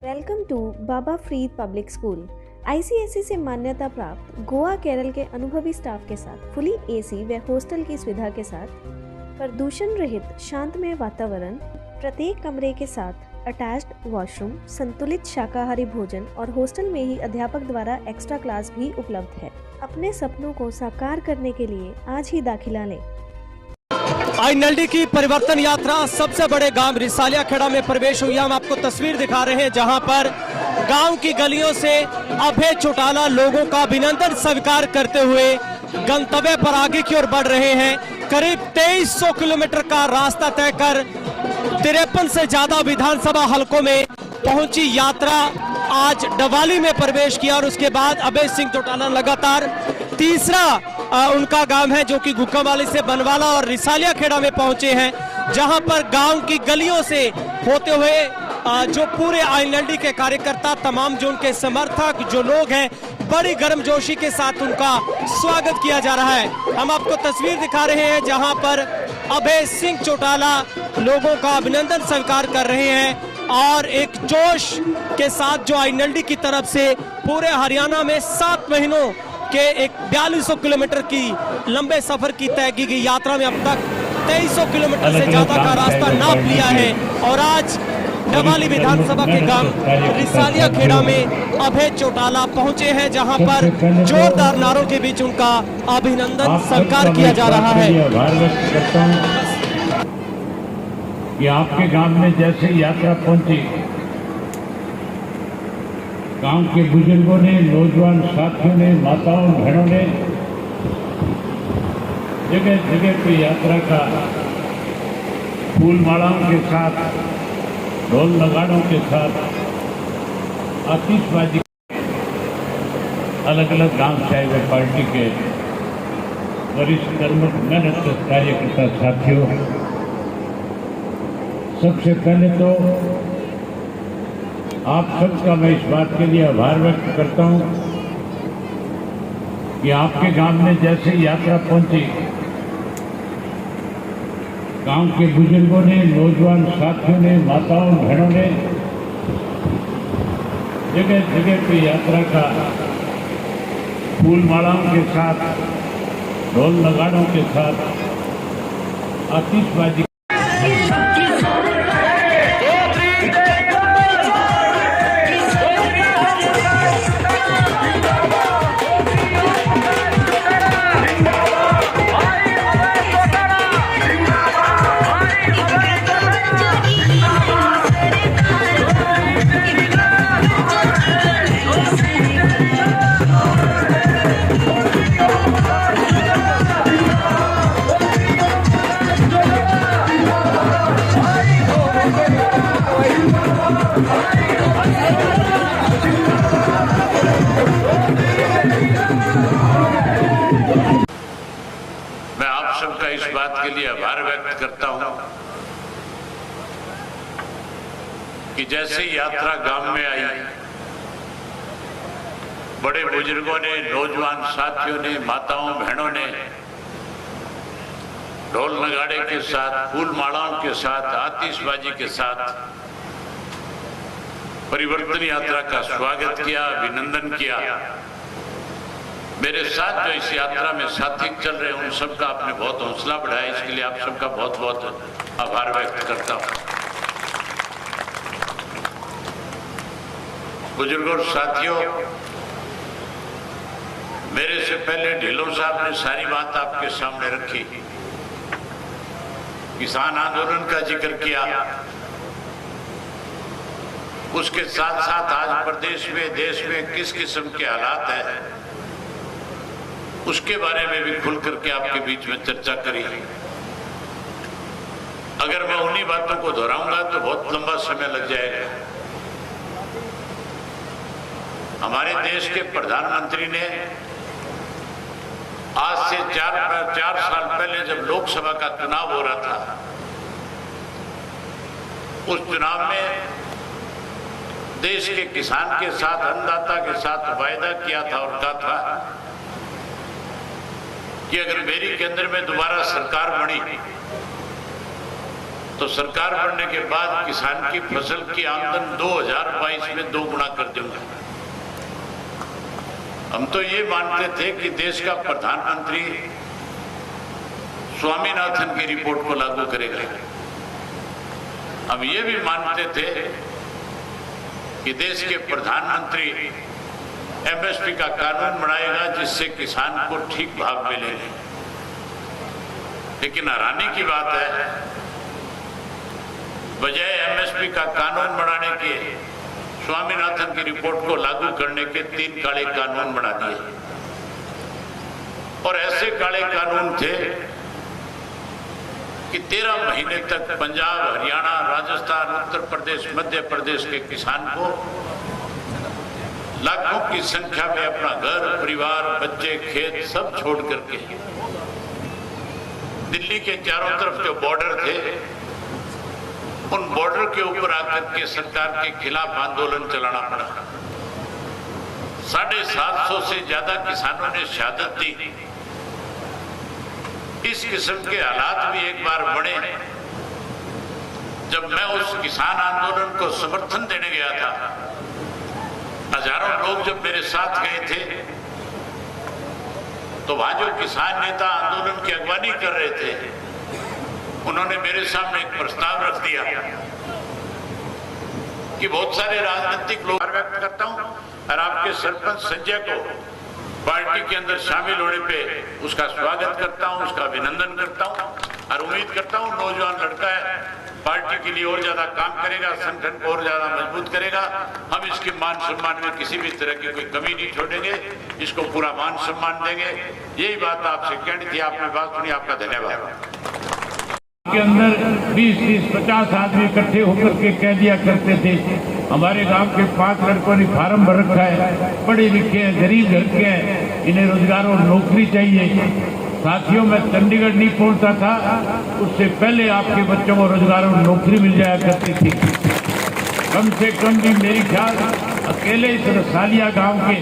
Welcome to Baba Farid public school. ICSE से मान्यता प्राप्त गोवा केरल के अनुभवी स्टाफ के साथ फुली एसी व हॉस्टल की सुविधा के साथ प्रदूषण रहित शांतमय वातावरण, प्रत्येक कमरे के साथ अटैच्ड वॉशरूम, संतुलित शाकाहारी भोजन और हॉस्टल में ही अध्यापक द्वारा एक्स्ट्रा क्लास भी उपलब्ध है। अपने सपनों को साकार करने के लिए आज ही दाखिला लें। आईएनएलडी की परिवर्तन यात्रा सबसे बड़े गांव रिसालिया खेड़ा में प्रवेश हुई। हम आपको तस्वीर दिखा रहे हैं जहां पर गांव की गलियों से अभय चौटाला लोगों का अभिनंदन स्वीकार करते हुए गंतव्य पर आगे की ओर बढ़ रहे हैं। करीब 2300 किलोमीटर का रास्ता तय कर 53 से ज्यादा विधानसभा हलकों में पहुंची यात्रा आज डवाली में प्रवेश किया और उसके बाद अभय सिंह चौटाला लगातार तीसरा उनका गांव है जो कि गुक्कावाली से बनवाला और रिसालिया खेड़ा में पहुंचे हैं, जहां पर गांव की गलियों से होते हुए जो पूरे आईएनएलडी के कार्यकर्ता, तमाम जो उनके समर्थक जो लोग हैं, बड़ी गर्मजोशी के साथ उनका स्वागत किया जा रहा है। हम आपको तस्वीर दिखा रहे हैं जहां पर अभय सिंह चौटाला लोगों का अभिनंदन स्वीकार कर रहे हैं और एक जोश के साथ जो आईएनएलडी की तरफ से पूरे हरियाणा में 7 महीनों के एक 4200 किलोमीटर की लंबे सफर की तय की गई यात्रा में अब तक 2300 किलोमीटर से ज्यादा का रास्ता नाप लिया है और आज डवाली विधानसभा के गांव रिसालिया खेड़ा में अभय चौटाला पहुंचे हैं, जहां पर जोरदार नारों के बीच उनका अभिनंदन स्वीकार किया जा रहा है। कि आपके गांव में जैसे यात्रा पहुंची, गांव के बुजुर्गों ने, नौजवान साथियों ने, माताओं बहनों ने जगह जगह पे यात्रा का फूल मालाओं के साथ, ढोल नगाड़ों के साथ, आतिशबाजी, अलग अलग गांव चाहे वे पार्टी के वरिष्ठ मेहनत कार्यकर्ता साथियों, सबसे पहले तो आप सबका मैं इस बात के लिए आभार व्यक्त करता हूं कि आपके गांव में जैसे यात्रा पहुंची, गांव के बुजुर्गों ने, नौजवान साथियों ने, माताओं बहनों ने जगह जगह पे यात्रा का फूल मालाओं के साथ, ढोल नगाड़ों के साथ, आतिशबाजी इस बात के लिए आभार व्यक्त करता हूं कि जैसे यात्रा गांव में आई, बड़े बुजुर्गों ने, नौजवान साथियों ने, माताओं बहनों ने ढोल नगाड़े के साथ, फूल मालाओं के साथ, आतिशबाजी के साथ परिवर्तन यात्रा का स्वागत किया, अभिनंदन किया। मेरे साथ जो इस यात्रा में साथी चल रहे हैं, उन सबका आपने बहुत हौसला बढ़ाया, इसके लिए आप सबका बहुत बहुत आभार व्यक्त करता हूं। बुजुर्गों और साथियों, मेरे से पहले ढिल्लों साहब ने सारी बात आपके सामने रखी, किसान आंदोलन का जिक्र किया, उसके साथ साथ आज प्रदेश में, देश में किस किस्म के हालात हैं उसके बारे में भी खुल करके आपके बीच में चर्चा करी। अगर मैं उन्हीं बातों को दोहराऊंगा तो बहुत लंबा समय लग जाएगा। हमारे देश के प्रधानमंत्री ने आज से 4 साल पहले जब लोकसभा का चुनाव हो रहा था, उस चुनाव में देश के किसान के साथ, अन्नदाता के साथ वायदा किया था और कहा था कि अगर मेरी केंद्र में दोबारा सरकार बनी तो सरकार बनने के बाद किसान की फसल की आमदन 2022 में 2 गुना कर दूंगा। हम तो ये मानते थे कि देश का प्रधानमंत्री स्वामीनाथन की रिपोर्ट को लागू करेगा। हम ये भी मानते थे कि देश के प्रधानमंत्री एमएसपी का कानून बनाएगा जिससे किसान को ठीक भाव मिलेगा। लेकिन हैरानी की बात है, बजाय एमएसपी का कानून बनाने के स्वामीनाथन की रिपोर्ट को लागू करने के 3 काले कानून बना दिए। और ऐसे काले कानून थे कि 13 महीने तक पंजाब, हरियाणा, राजस्थान, उत्तर प्रदेश, मध्य प्रदेश के किसान को लाखों की संख्या में अपना घर, परिवार, बच्चे, खेत सब छोड़ करके दिल्ली के चारों तरफ जो बॉर्डर थे उन बॉर्डर के ऊपर आकर के सरकार के खिलाफ आंदोलन चलाना पड़ा। 750 से ज्यादा किसानों ने शहादत दी। इस किस्म के हालात भी एक बार बने जब मैं उस किसान आंदोलन को समर्थन देने गया था। हजारों लोग जब मेरे साथ गए थे तो वहां जो किसान नेता आंदोलन की अगवानी कर रहे थे उन्होंने मेरे सामने एक प्रस्ताव रख दिया कि बहुत सारे राजनीतिक लोग व्यक्त करता हूं और आपके सरपंच संजय को पार्टी के अंदर शामिल होने पे उसका स्वागत करता हूं, उसका अभिनंदन करता हूं और उम्मीद करता हूं नौजवान लड़का है, पार्टी के लिए और ज्यादा काम करेगा, संगठन को और ज्यादा मजबूत करेगा। हम इसके मान सम्मान में किसी भी तरह की कोई कमी नहीं छोड़ेंगे, इसको पूरा मान सम्मान देंगे। यही बात आपसे कहनी थी, आपने बात सुनी, आपका धन्यवाद। के अंदर 20-30-50 आदमी इकट्ठे होकर के कह दिया करते थे हमारे गांव के 5 लड़कों ने फार्म भर रखा है, पढ़े लिखे हैं, गरीब घर के हैं, इन्हें रोजगार और नौकरी चाहिए। साथियों, मैं चंडीगढ़ नहीं पहुंचता था उससे पहले आपके बच्चों को रोजगार और नौकरी मिल जाया करती थी। कम से कम भी मेरी ख्याल अकेले इस रसालिया गांव के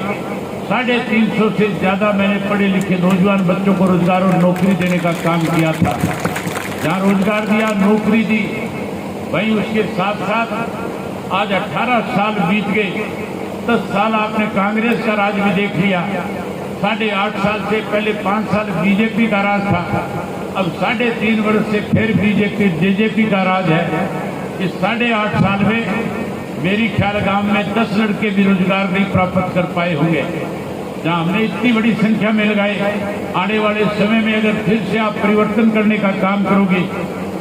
350 से ज्यादा मैंने पढ़े लिखे नौजवान बच्चों को रोजगार और नौकरी देने का काम किया था। जहाँ रोजगार दिया, नौकरी दी, वहीं उसके साथ साथ आज 18 साल बीत गए। 10 साल आपने कांग्रेस का राज भी देख लिया। 8.5 साल से पहले 5 साल बीजेपी का राज था। अब 3.5 वर्ष से फिर जेजेपी का राज है। इस 8.5 साल में मेरी ख्याल गांव में 10 लड़के भी रोजगार नहीं प्राप्त कर पाए होंगे। जहाँ हमने इतनी बड़ी संख्या में लगाए, आने वाले समय में अगर फिर से आप परिवर्तन करने का काम करोगे,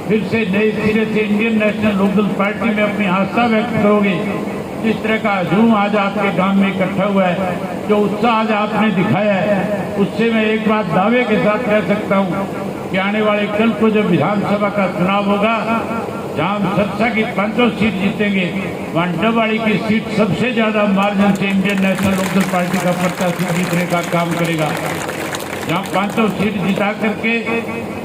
फिर से नए सिरे से इंडियन नेशनल लोकदल पार्टी में अपनी आस्था व्यक्त करोगे, जिस तरह का हजूम आज आपके गांव में इकट्ठा हुआ है, जो उत्साह आज आपने दिखाया है, उससे मैं एक बात दावे के साथ कह सकता हूं कि आने वाले कल को जब विधानसभा का चुनाव होगा, जहां हम सरसा की 500 सीट जीतेंगे, वहां डबवाड़ी की सीट सबसे ज्यादा मार्जिन से इंडियन नेशनल लोकदल पार्टी का प्रत्याशी जीतने का काम करेगा। जहां 500 सीट जिता करके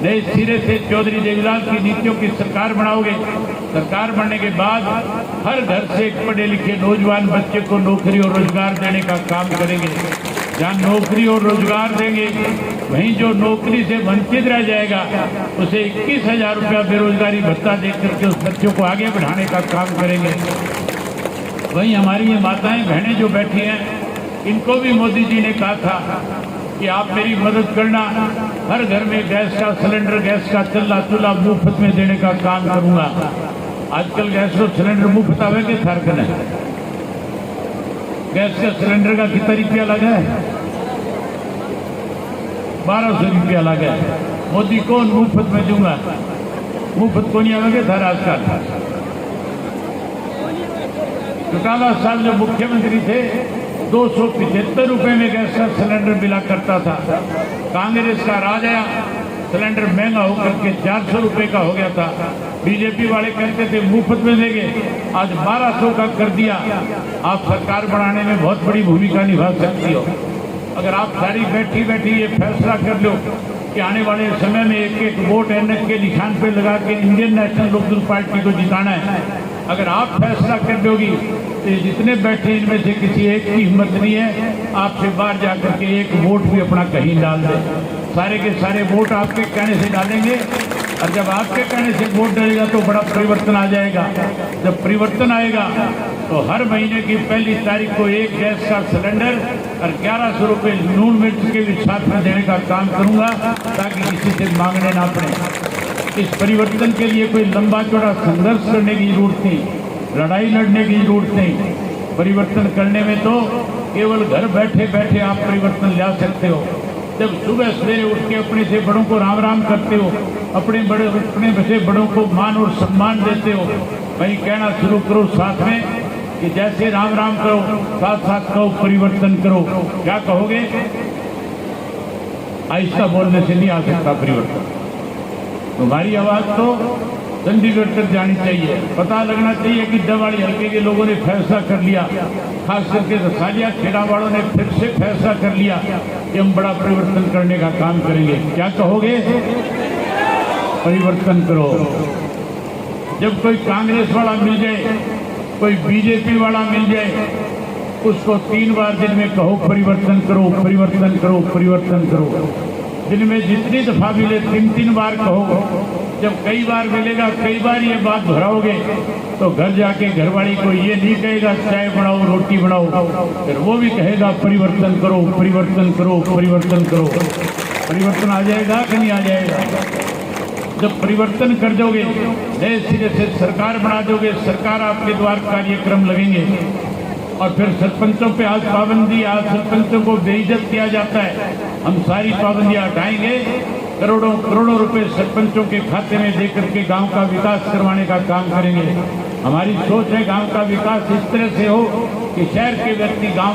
नए सिरे से चौधरी देवीलाल की नीतियों की सरकार बनाओगे। सरकार बनने के बाद हर घर से एक पढ़े लिखे नौजवान बच्चे को नौकरी और रोजगार देने का काम करेंगे। जहाँ नौकरी और रोजगार देंगे, वहीं जो नौकरी से वंचित रह जाएगा उसे 21,000 रुपया बेरोजगारी भत्ता देकर के उस बच्चों को आगे बढ़ाने का काम करेंगे। वहीं हमारी ये माताएं बहनें जो बैठी हैं, इनको भी मोदी जी ने कहा था कि आप मेरी मदद करना, हर घर में गैस का सिलेंडर, गैस का चूल्हा मुफ्त में देने का काम करूंगा। आजकल गैस और सिलेंडर मुफ्त आवे के झारखंड है। गैस का सिलेंडर का कितना रुपया लगा है? 1200 रुपया लगा है। मोदी कौन मुफ्त में दूंगा? मुफ्त को नहीं आवेंगे सर। आजकल चौटाला साहब जो मुख्यमंत्री थे, 275 रुपए में गैस का सिलेंडर मिला करता था। कांग्रेस का राज आया, सिलेंडर महंगा होकर के 400 रुपए का हो गया था। बीजेपी वाले कहते थे मुफ्त में देंगे, आज 1200 का कर दिया। आप सरकार बनाने में बहुत बड़ी भूमिका निभा सकती हो अगर आप सारी बैठी बैठी ये फैसला कर लो कि आने वाले समय में एक एक वोट एनएच के निशान पे लगा के इंडियन नेशनल लोकदल पार्टी को जिताना है। अगर आप फैसला कर लोगी तो जितने बैठे इनमें से किसी एक की हिम्मत नहीं है आपसे बाहर जाकर के एक वोट भी अपना कहीं डाल दे। सारे के सारे वोट आपके कहने से डालेंगे। और जब आपके कहने से वोट डलेगा तो बड़ा परिवर्तन आ जाएगा। जब परिवर्तन आएगा तो हर महीने की पहली तारीख को एक गैस का सिलेंडर और 1100 रुपये लून मिर्च के भी साथ में देने का काम करूंगा, ताकि किसी से मांगने ना पड़े। इस परिवर्तन के लिए कोई लंबा चौड़ा संघर्ष करने की जरूरत नहीं, लड़ाई लड़ने की जरूरत नहीं। परिवर्तन करने में तो केवल घर बैठे बैठे आप परिवर्तन ला सकते हो। जब सुबह सवेरे उठ के अपने से बड़ों को राम राम करते हो, अपने से बड़ों को मान और सम्मान देते हो, वही कहना शुरू करो साथ में कि जैसे राम राम करो साथ साथ कहो परिवर्तन करो। क्या कहोगे? आहिस्ता बोलने से नहीं आ सकता परिवर्तन। तुम्हारी आवाज तो चंडीगढ़ तक जानी चाहिए। पता लगना चाहिए कि दवाड़ी हल्के के लोगों ने फैसला कर लिया, खास करके रसालिया खेड़ा वालों ने फिर से फैसला कर लिया कि हम बड़ा परिवर्तन करने का काम करेंगे। क्या कहोगे? परिवर्तन करो। जब कोई कांग्रेस वाला मिल जाए, कोई बीजेपी वाला मिल जाए, उसको 3 बार दिन में कहो परिवर्तन करो, परिवर्तन करो, परिवर्तन करो। दिन में जितनी दफा मिले 3-3 बार कहो। जब कई बार मिलेगा, कई बार ये बात दोहराओगे तो घर जाके घरवाली को ये नहीं कहेगा चाय बनाओ रोटी बनाओ, फिर वो भी कहेगा परिवर्तन करो, परिवर्तन करो, परिवर्तन करो। परिवर्तन आ जाएगा कि नहीं आ जाएगा? जब परिवर्तन कर दोगे, नए सिरे से सरकार बना दोगे, सरकार आपके द्वार कार्यक्रम लगेंगे। और फिर सरपंचों पे आज पाबंदी, आज सरपंचों को बेइज्जत किया जाता है। हम सारी पाबंदियां हटाएंगे, करोड़ों करोड़ों रुपए सरपंचों के खाते में देकर के गांव का विकास करवाने का काम करेंगे। हमारी सोच है गांव का विकास इस तरह से हो कि शहर के व्यक्ति गांव